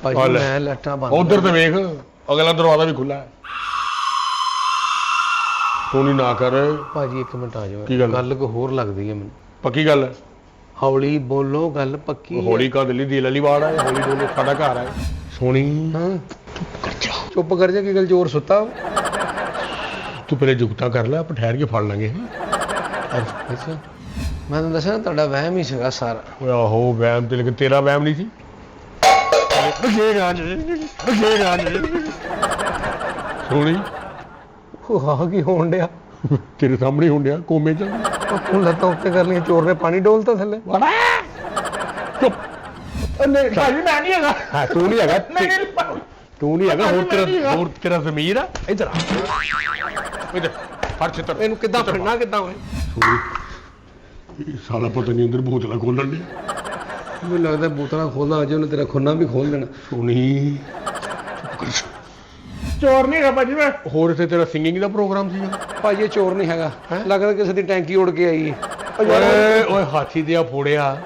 ਭਾਜੀ ਮੈਂ ਲੱਟਾਂ ਬੰਦ ਉਧਰ ਤੇ ਵੇਖ ਅਗਲਾ ਦਰਵਾਜ਼ਾ ਵੀ ਖੁੱਲਾ ਹੈ। ਤੂੰ ਨਹੀਂ ਨਾ ਕਰ ਭਾਜੀ, ਇੱਕ ਮਿੰਟ ਆ ਜਾਓ। ਕੀ ਗੱਲ ਕੋ ਹੋਰ ਲੱਗਦੀ ਹੈ ਮੈਨੂੰ। ਪੱਕੀ ਗੱਲ ਹੈ? ਹੌਲੀ ਬੋਲੋ, ਗੱਲ ਪੱਕੀ। ਹੌਲੀ ਕਾ ਦਿੱਲੀ ਦਿਲ ਵਾਲੀ ਬਾੜ ਹੈ, ਹੌਲੀ ਬੋਲੋ, ਸਾਡਾ ਘਰ ਹੈ। ਸੋਣੀ ਹਾਂ, ਚੁੱਪ ਕਰ ਜਾ। ਕੀ ਗੱਲ, ਜ਼ੋਰ ਸੁੱਤਾ? ਤੂੰ ਪਹਿਲੇ ਜੁਗਤਾ ਕਰ ਲੈ, ਆਪਾਂ ਠਹਿਰ ਕੇ ਫੜ ਲਾਂਗੇ। ਅੱਛਾ, ਮੈਂ ਤੁਹਾਨੂੰ ਦੱਸਿਆ ਤੁਹਾਡਾ ਵਹਿਮ ਹੀ ਸੀਗਾ ਸਾਰਾ। ਓਏ ਆਹੋ, ਵਹਿਮ ਤੇ, ਲੇਕਿਨ ਤੇਰਾ ਵਹਿਮ ਨਹੀਂ ਸੀ। ਸੋਣੀ ਉਹ ਆਹ ਕੀ ਹੋਣ ਡਿਆ? ਤੇਰੇ ਸਾਹਮਣੇ ਹੋਣ ਡਿਆ, ਕੋਮੇ ਚ। ਤੂੰ ਲੱਤਾਂ ਉੱਤੇ ਕਰ ਲਈਆਂ, ਚੋਰ ਨੇ ਪਾਣੀ ਡੋਲਤਾ ਥੱਲੇ। ਚੁੱਪ। ਨਹੀਂ ਭਾਜੀ, ਮੈਂ ਨਹੀਂ ਹੈਗਾ। ਹਾਂ, ਤੂੰ ਨਹੀਂ ਹੈਗਾ, ਤੂੰ ਨਹੀਂ ਹੈਗਾ। ਹੋਰ ਤੇਰਾ ਜ਼ਮੀਰ ਆ। ਇੱਧਰ ਆ, ਇੱਧਰ ਫੜ ਛਿੱਤਰ। ਇਹਨੂੰ ਕਿੱਦਾਂ ਫੜਨਾ, ਕਿੱਦਾਂ ਹੋਏ? ਇਹ ਸਾਲਾ ਪਤਾ ਨਹੀਂ ਅੰਦਰ ਬੋਤਲਾਂ ਖੋਲਣ ਦੇ। ਮੈਨੂੰ ਲੱਗਦਾ ਬੋਤਲਾਂ ਖੋਲਦਾ ਅਜੇ ਉਹਨੇ ਤੇਰਾ ਖੁੰਨਾ ਵੀ ਖੋਲ ਦੇਣਾ। ਸੋਣੀ ਚੋਰ ਨਹੀਂ ਹੈਗਾ ਭਾਜੀ ਮੈਂ। ਹੋਰ ਇੱਥੇ ਤੇਰਾ ਸਿੰਗਿੰਗ ਦਾ ਪ੍ਰੋਗਰਾਮ ਸੀਗਾ? ਭਾਜੀ ਇਹ ਚੋਰ ਨਹੀਂ ਹੈਗਾ, ਲੱਗਦਾ ਕਿਸੇ ਦੀ ਟੈਂਕੀ ਉੜ ਕੇ ਆਈ ਹੈ। ਓਏ ਓਏ, ਹਾਥੀ ਦਿਆ ਫੋੜਿਆ।